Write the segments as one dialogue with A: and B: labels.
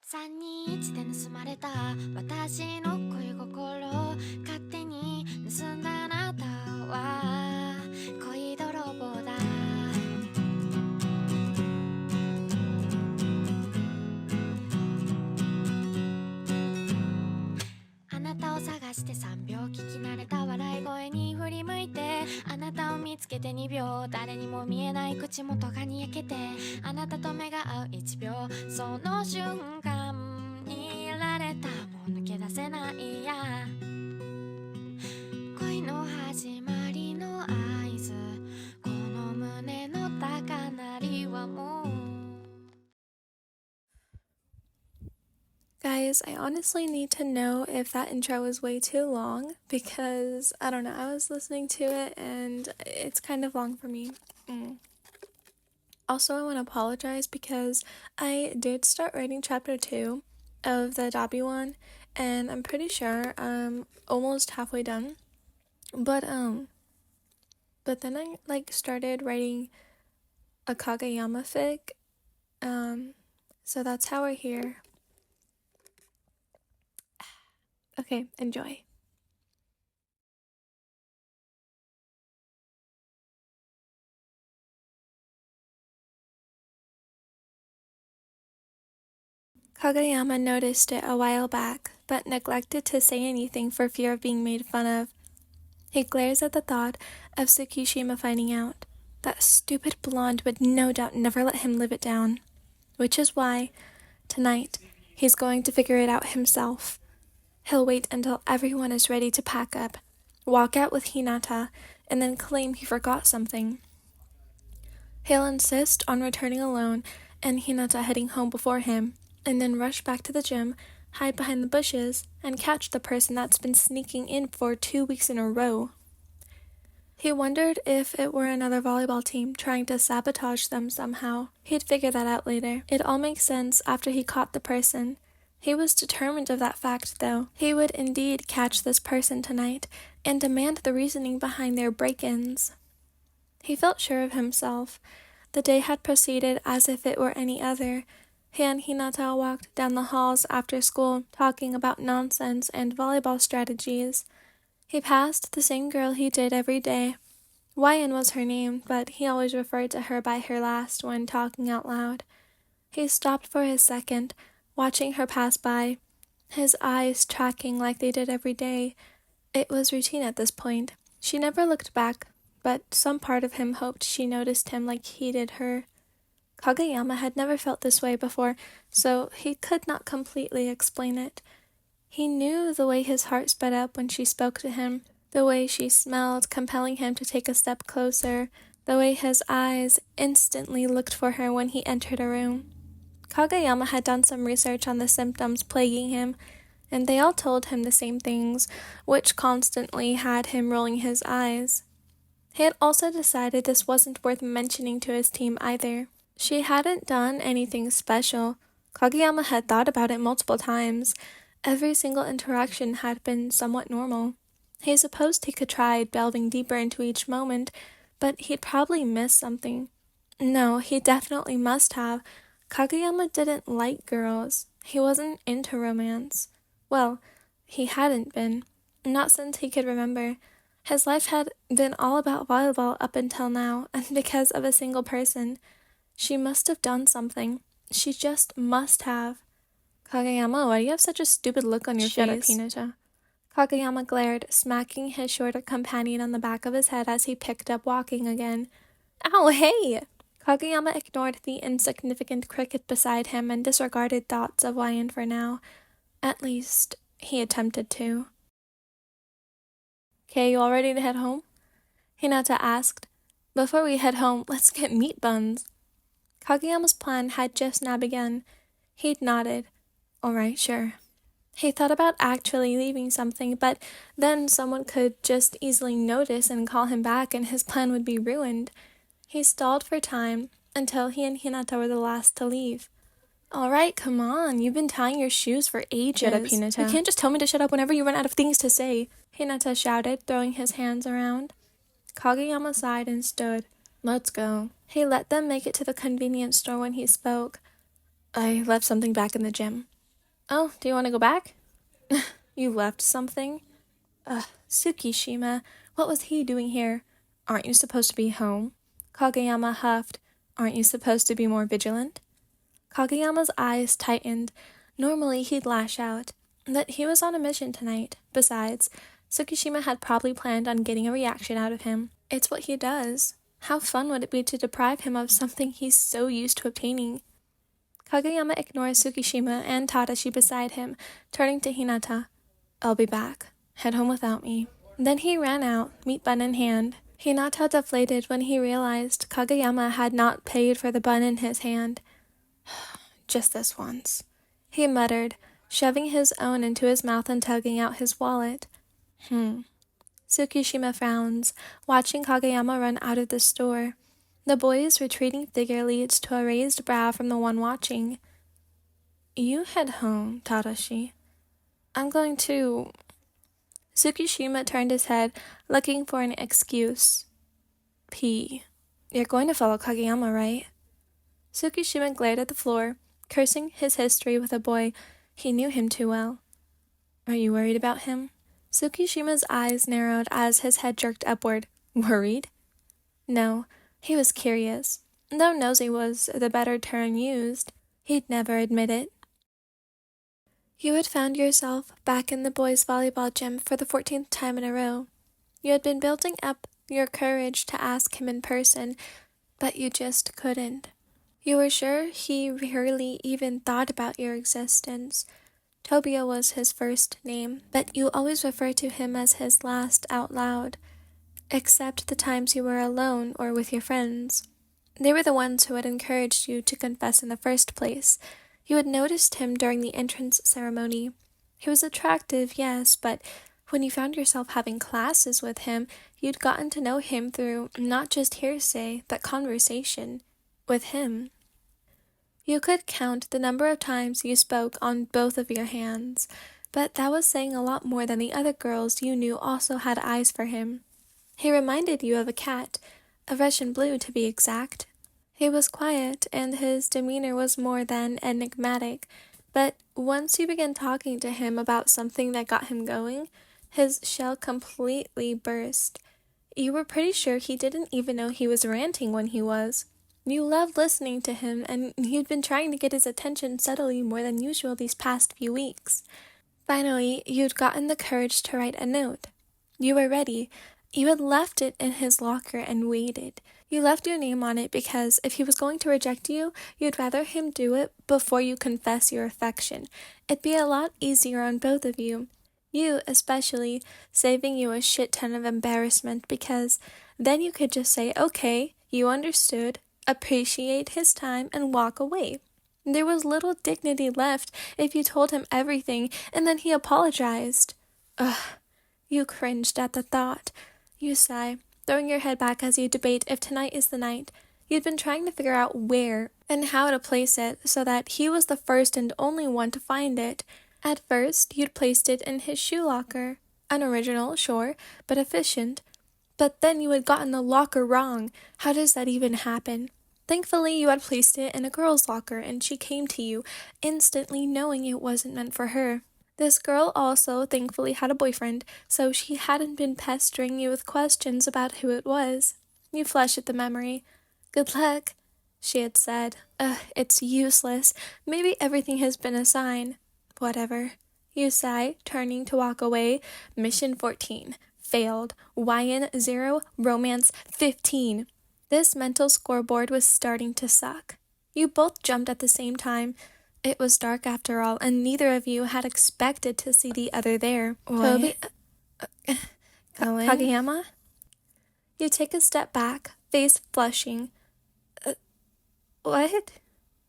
A: 3日で盗まれた私の恋心勝手に盗んだあなたは恋泥棒だあなたを探して3秒聞き慣れた笑い声に振り向いてあなたを見つけて2秒誰にも見えない口元がにやけてあなたと目が合う1秒その瞬間にいられたもう抜け出せないや恋の始まりの合図この胸の高鳴りはもう
B: Guys, I honestly need to know if that intro was way too long because, I don't know, I was listening to it and it's kind of long for me. Also, I want to apologize because I did start writing chapter 2 of the Tobio one and I'm pretty sure I'm almost halfway done. But then I started writing a Kageyama fic. So that's how we're here. Okay, enjoy. Kageyama noticed it a while back, but neglected to say anything for fear of being made fun of. He glares at the thought of Tsukishima finding out. That stupid blonde would no doubt never let him live it down. Which is why, tonight, he's going to figure it out himself. He'll wait until everyone is ready to pack up, walk out with Hinata, and then claim he forgot something. He'll insist on returning alone and Hinata heading home before him, and then rush back to the gym, hide behind the bushes, and catch the person that's been sneaking in for 2 weeks in a row. He wondered if it were another volleyball team trying to sabotage them somehow. He'd figure that out later. It all makes sense after he caught the person. He was determined of that fact, though. He would indeed catch this person tonight and demand the reasoning behind their break-ins. He felt sure of himself. The day had proceeded as if it were any other. He and Hinata walked down the halls after school, talking about nonsense and volleyball strategies. He passed the same girl he did every day. Wyan was her name, but he always referred to her by her last when talking out loud. He stopped for a second, watching her pass by, his eyes tracking like they did every day. It was routine at this point. She never looked back, but some part of him hoped she noticed him like he did her. Kageyama had never felt this way before, so he could not completely explain it. He knew the way his heart sped up when she spoke to him, the way she smelled, compelling him to take a step closer, the way his eyes instantly looked for her when he entered a room. Kageyama had done some research on the symptoms plaguing him, and they all told him the same things, which constantly had him rolling his eyes. He had also decided this wasn't worth mentioning to his team either. She hadn't done anything special. Kageyama had thought about it multiple times. Every single interaction had been somewhat normal. He supposed he could try delving deeper into each moment, but he'd probably miss something. No, he definitely must have. Kageyama didn't like girls. He wasn't into romance. Well, he hadn't been. Not since he could remember. His life had been all about volleyball up until now, and because of a single person. She must have done something. She just must have. Kageyama, why do you have such a stupid look on your face? Shut up, Hinata. Kageyama glared, smacking his shorter companion on the back of his head as he picked up walking again. Ow, hey! Kageyama ignored the insignificant cricket beside him and disregarded thoughts of Wyan for now. At least, he attempted to. Okay, you all ready to head home? Hinata asked. Before we head home, let's get meat buns. Kageyama's plan had just now begun. He'd nodded. All right, sure. He thought about actually leaving something, but then someone could just easily notice and call him back and his plan would be ruined. He stalled for time until he and Hinata were the last to leave. All right, come on. You've been tying your shoes for ages. Shut up, Hinata. You can't just tell me to shut up whenever you run out of things to say. Hinata shouted, throwing his hands around. Kageyama sighed and stood. Let's go. He let them make it to the convenience store when he spoke. I left something back in the gym. Oh, do you want to go back? You left something? Tsukishima, what was he doing here? Aren't you supposed to be home? Kageyama huffed. Aren't you supposed to be more vigilant? Kageyama's eyes tightened. Normally he'd lash out, but he was on a mission tonight. Besides, Tsukishima had probably planned on getting a reaction out of him. It's what he does. How fun would it be to deprive him of something he's so used to obtaining? Kageyama ignored Tsukishima and Tadashi beside him, turning to Hinata. I'll be back. Head home without me. Then he ran out, meat bun in hand. Hinata deflated when he realized Kageyama had not paid for the bun in his hand. Just this once, he muttered, shoving his own into his mouth and tugging out his wallet. Tsukishima frowns, watching Kageyama run out of the store. The boy's retreating figure leads to a raised brow from the one watching. You head home, Tadashi. I'm going to... Tsukishima turned his head, looking for an excuse. You're going to follow Kageyama, right? Tsukishima glared at the floor, cursing his history with a boy. He knew him too well. Are you worried about him? Tsukishima's eyes narrowed as his head jerked upward. Worried? No, he was curious. Though nosy was the better term used, he'd never admit it. You had found yourself back in the boys' volleyball gym for the 14th time in a row. You had been building up your courage to ask him in person, but you just couldn't. You were sure he rarely even thought about your existence. Tobio was his first name, but you always referred to him as his last out loud, except the times you were alone or with your friends. They were the ones who had encouraged you to confess in the first place. You had noticed him during the entrance ceremony. He was attractive, yes, but when you found yourself having classes with him, you'd gotten to know him through not just hearsay, but conversation with him. You could count the number of times you spoke on both of your hands, but that was saying a lot more than the other girls you knew also had eyes for him. He reminded you of a cat, a Russian blue to be exact. He was quiet, and his demeanor was more than enigmatic, but once you began talking to him about something that got him going, his shell completely burst. You were pretty sure he didn't even know he was ranting when he was. You loved listening to him, and you'd been trying to get his attention subtly more than usual these past few weeks. Finally, you'd gotten the courage to write a note. You were ready. You had left it in his locker and waited. You left your name on it because if he was going to reject you, you'd rather him do it before you confess your affection. It'd be a lot easier on both of you. You, especially, saving you a shit ton of embarrassment because then you could just say, okay, you understood, appreciate his time, and walk away. There was little dignity left if you told him everything and then he apologized. You cringed at the thought. You sigh, throwing your head back as you debate if tonight is the night. You'd been trying to figure out where and how to place it so that he was the first and only one to find it. At first, you'd placed it in his shoe locker. Unoriginal, sure, but efficient. But then you had gotten the locker wrong. How does that even happen? Thankfully, you had placed it in a girl's locker, and she came to you, instantly knowing it wasn't meant for her. This girl also, thankfully, had a boyfriend, so she hadn't been pestering you with questions about who it was. You flushed at the memory. Good luck, she had said. It's useless. Maybe everything has been a sign. Whatever. You sigh, turning to walk away. Mission 14. Failed. YN 0, romance 15. This mental scoreboard was starting to suck. You both jumped at the same time. It was dark after all, and neither of you had expected to see the other there. Kageyama? You take a step back, face flushing. What?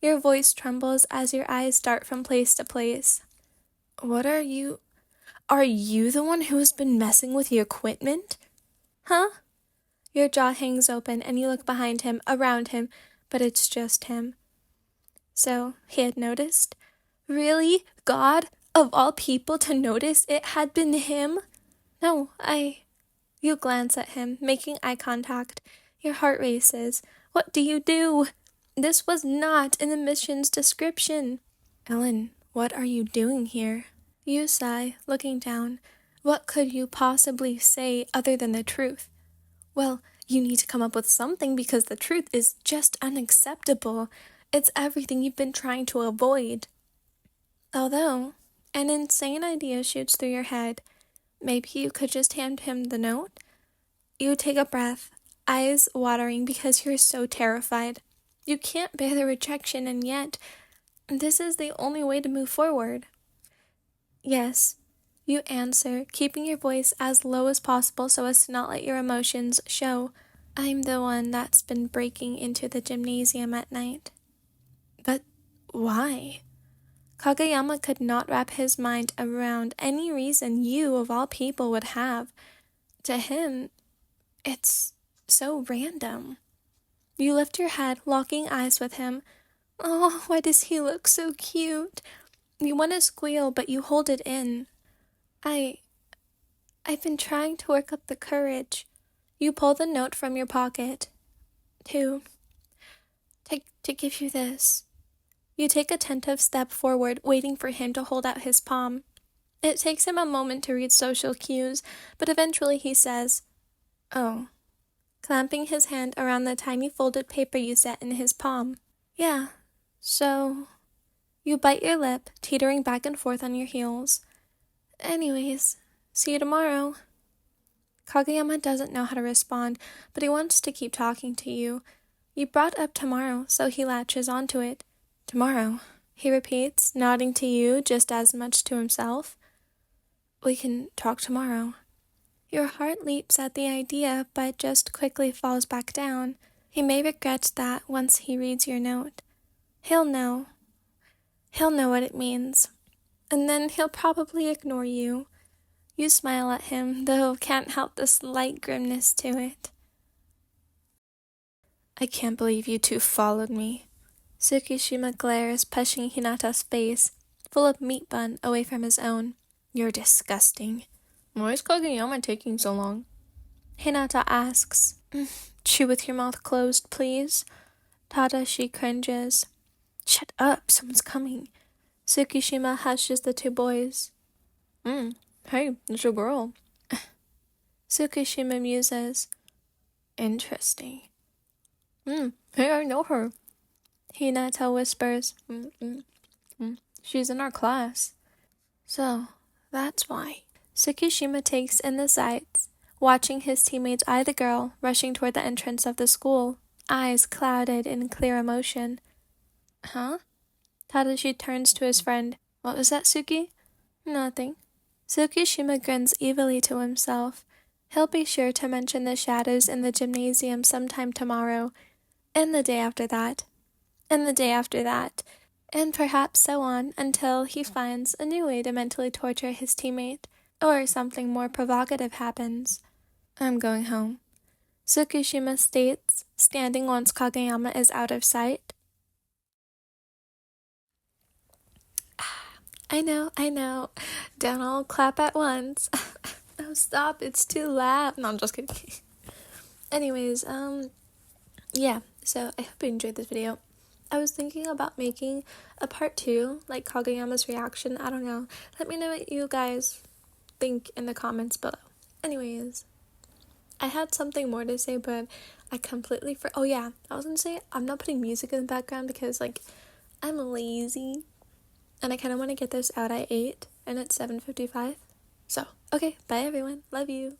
B: Your voice trembles as your eyes dart from place to place. What are you... Are you the one who has been messing with the equipment? Huh? Your jaw hangs open and you look behind him, around him, but it's just him. So, he had noticed? Really? God, of all people to notice it had been him? No, You glance at him, making eye contact. Your heart races. What do you do? This was not in the mission's description. Ellen, What are you doing here? You sigh, looking down. What could you possibly say other than the truth? Well, you need to come up with something because the truth is just unacceptable. It's everything you've been trying to avoid. Although, an insane idea shoots through your head. Maybe you could just hand him the note? You take a breath, eyes watering because you're so terrified. You can't bear the rejection, and yet, this is the only way to move forward. Yes, you answer, keeping your voice as low as possible so as to not let your emotions show. I'm the one that's been breaking into the gymnasium at night. But why? Kageyama could not wrap his mind around any reason you, of all people, would have. To him, it's so random. You lift your head, locking eyes with him. Oh, why does he look so cute? You want to squeal, but you hold it in. I've been trying to work up the courage. You pull the note from your pocket. To give you this. You take a tentative step forward, waiting for him to hold out his palm. It takes him a moment to read social cues, but eventually he says, "Oh," clamping his hand around the tiny folded paper you set in his palm. Yeah, so... You bite your lip, teetering back and forth on your heels. Anyways, see you tomorrow. Kageyama doesn't know how to respond, but he wants to keep talking to you. You brought up tomorrow, so he latches onto it. Tomorrow, he repeats, nodding to you just as much to himself. We can talk tomorrow. Your heart leaps at the idea, but just quickly falls back down. He may regret that once he reads your note. He'll know. He'll know what it means. And then he'll probably ignore you. You smile at him, though can't help the slight grimness to it. I can't believe you two followed me. Tsukishima glares, pushing Hinata's face, full of meat bun, away from his own. You're disgusting. Why is Kageyama taking so long? Hinata asks. Chew with your mouth closed, please. Tadashi cringes. Shut up, someone's coming. Tsukishima hushes the two boys. Hey, it's your girl. Tsukishima muses. Interesting. Hey, I know her. Hinata whispers. She's in our class. So, that's why. Tsukishima takes in the sights, watching his teammates eye the girl rushing toward the entrance of the school, eyes clouded in clear emotion. Huh? Tadashi turns to his friend. What was that, Tsuki? Nothing. Tsukishima grins evilly to himself. He'll be sure to mention the shadows in the gymnasium sometime tomorrow, and the day after that, and the day after that, and perhaps so on until he finds a new way to mentally torture his teammate, or something more provocative happens. I'm going home, Tsukishima states, standing once Kageyama is out of sight. I know. Don't all clap at once. Oh, stop, it's too loud. No, I'm just kidding. Anyways, yeah, so I hope you enjoyed this video. I was thinking about making a part 2, like Kageyama's reaction. I don't know. Let me know what you guys think in the comments below. Anyways, I had something more to say, but I completely oh yeah, I was gonna say I'm not putting music in the background because, like, I'm lazy. And I kind of want to get this out at 8, and it's 7:55. So, okay, bye everyone. Love you.